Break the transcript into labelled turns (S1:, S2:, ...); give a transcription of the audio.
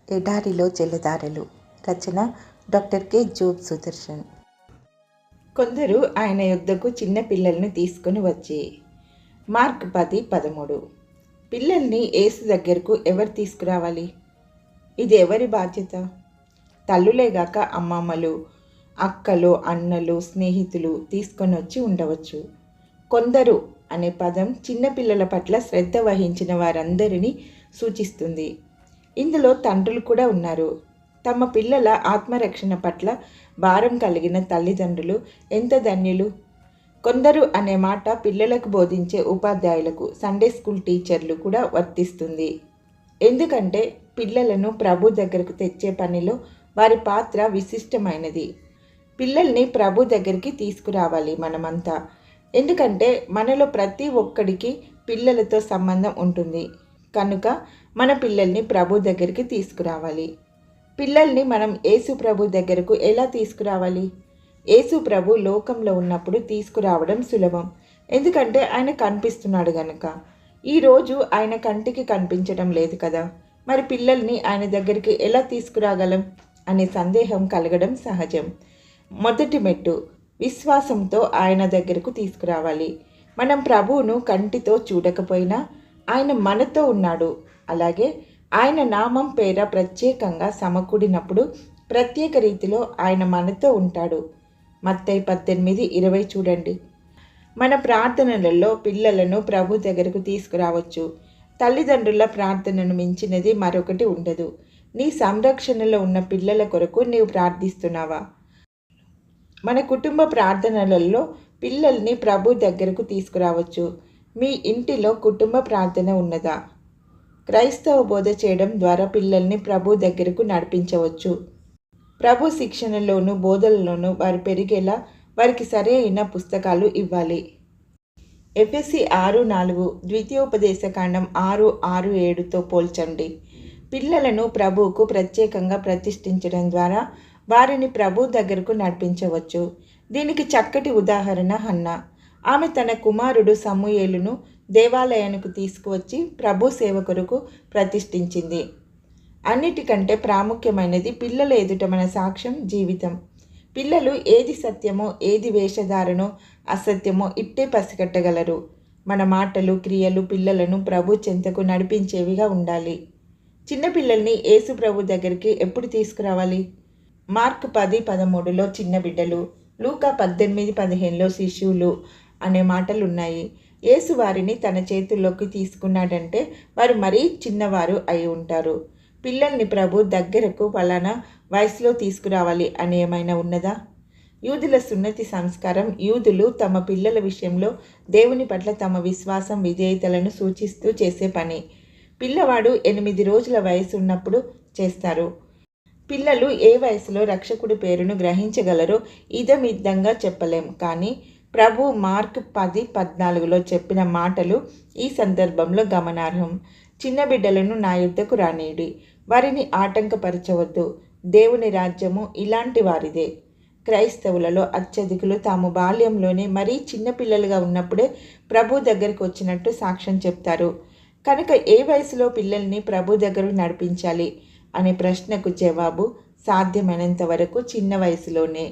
S1: ఎడారిలో జలధారలు. రచన doctor K Job Sudarshan. కొందరు ఆయన యొద్దకు చిన్న పిల్లల్ని తీసుకుని వచ్చి, మార్క్ 10:13. పిల్లల్ని యేసు దగ్గరకు ఎవరు తీసుకురావాలి? ఇది ఎవరి బాధ్యత? తల్లులేగాక అమ్మమ్మలు, అక్కలు, అన్నలు, స్నేహితులు తీసుకొని వచ్చి ఉండవచ్చు. కొందరు అనే పదం చిన్నపిల్లల పట్ల శ్రద్ధ వహించిన వారందరినీ సూచిస్తుంది. ఇందులో తండ్రులు కూడా ఉన్నారు. తమ పిల్లల ఆత్మరక్షణ పట్ల భారం కలిగిన తల్లిదండ్రులు ఎంత ధన్యులు. కొందరు అనే మాట పిల్లలకు బోధించే ఉపాధ్యాయులకు, సండే స్కూల్ టీచర్లు కూడా వర్తిస్తుంది. ఎందుకంటే పిల్లలను ప్రభు దగ్గరకు తెచ్చే పనిలో వారి పాత్ర విశిష్టమైనది. పిల్లల్ని ప్రభు దగ్గరికి తీసుకురావాలి మనమంతా. ఎందుకంటే మనలో ప్రతి ఒక్కడికి పిల్లలతో సంబంధం ఉంటుంది. కనుక మన పిల్లల్ని ప్రభు దగ్గరికి తీసుకురావాలి. పిల్లల్ని మనం యేసు ప్రభు దగ్గరకు ఎలా తీసుకురావాలి? యేసు ప్రభు లోకంలో ఉన్నప్పుడు తీసుకురావడం సులభం. ఎందుకంటే ఆయన కనిపిస్తున్నాడు గనుక. ఈరోజు ఆయన కంటికి కనిపించడం లేదు కదా, మరి పిల్లల్ని ఆయన దగ్గరికి ఎలా తీసుకురాగలం అనే సందేహం కలగడం సహజం. మొదటి మెట్టు విశ్వాసంతో ఆయన దగ్గరకు తీసుకురావాలి. మనం ప్రభువును కంటితో చూడకపోయినా ఆయన మనతో ఉన్నాడు. అలాగే ఆయన నామం పేర ప్రత్యేకంగా సమకూడినప్పుడు ప్రత్యేక రీతిలో ఆయన మనతో ఉంటాడు. మత్తయి 18:20 చూడండి. మన ప్రార్థనలలో పిల్లలను ప్రభు దగ్గరకు తీసుకురావచ్చు. తల్లిదండ్రుల ప్రార్థనను మించినది మరొకటి ఉండదు. నీ సంరక్షణలో ఉన్న పిల్లల కొరకు నీవు ప్రార్థిస్తున్నావా? మన కుటుంబ ప్రార్థనలలో పిల్లల్ని ప్రభు దగ్గరకు తీసుకురావచ్చు. మీ ఇంటిలో కుటుంబ ప్రార్థన ఉన్నదా? క్రైస్తవ బోధ చేయడం ద్వారా పిల్లల్ని ప్రభు దగ్గరకు నడిపించవచ్చు. ప్రభు శిక్షణలోను బోధనలోనూ వారు పెరిగేలా వారికి సరైన పుస్తకాలు ఇవ్వాలి. ఎఫెసీ 6:4, ద్వితీయోపదేశకాండం 6:6-7తో పోల్చండి. పిల్లలను ప్రభువుకు ప్రత్యేకంగా ప్రతిష్ఠించడం ద్వారా వారిని ప్రభు దగ్గరకు నడిపించవచ్చు. దీనికి చక్కటి ఉదాహరణ హన్నా. ఆమె తన కుమారుడు సమూయేలును దేవాలయానికి తీసుకువచ్చి ప్రభు సేవ కొరకు ప్రతిష్ఠించింది. అన్నిటికంటే ప్రాముఖ్యమైనది పిల్లల ఎదుట మన సాక్ష్యం, జీవితం. పిల్లలు ఏది సత్యమో ఏది వేషధారణో అసత్యమో ఇట్టే పసిగట్టగలరు. మన మాటలు, క్రియలు పిల్లలను ప్రభు చెంతకు నడిపించేవిగా ఉండాలి. చిన్నపిల్లల్ని యేసు ప్రభు దగ్గరికి ఎప్పుడు తీసుకురావాలి? మార్క్ 10:13లో చిన్న బిడ్డలు, లూకా 18:15లో శిశువులు అనే మాటలు ఉన్నాయి. యేసు వారిని తన చేతుల్లోకి తీసుకున్నాడంటే వారు మరీ చిన్నవారు అయి ఉంటారు. పిల్లల్ని ప్రభు దగ్గరకు ఫలానా వయసులో తీసుకురావాలి అని ఏమైనా ఉన్నదా? యూదుల సున్నతి సంస్కారం యూదులు తమ పిల్లల విషయంలో దేవుని పట్ల తమ విశ్వాసం, విధేయతలను సూచిస్తూ చేసే పని. పిల్లవాడు 8 రోజుల వయసు ఉన్నప్పుడు చేస్తారు. పిల్లలు ఏ వయసులో రక్షకుడి పేరును గ్రహించగలరో ఇదమిద్దంగా చెప్పలేం. కానీ ప్రభు మార్క్ 10:14లో చెప్పిన మాటలు ఈ సందర్భంలో గమనార్హం. చిన్న బిడ్డలను నా యుద్ధకు రానీయుడి, వారిని ఆటంకపరచవద్దు. దేవుని రాజ్యము ఇలాంటి వారిదే. క్రైస్తవులలో అత్యధికులు తాము బాల్యంలోనే మరీ చిన్నపిల్లలుగా ఉన్నప్పుడే ప్రభు దగ్గరికి వచ్చినట్టు సాక్ష్యం చెప్తారు. కనుక ఏ వయసులో పిల్లల్ని ప్రభు దగ్గరకు నడిపించాలి అనే ప్రశ్నకు జవాబు సాధ్యమైనంత వరకు చిన్న వయసులోనే.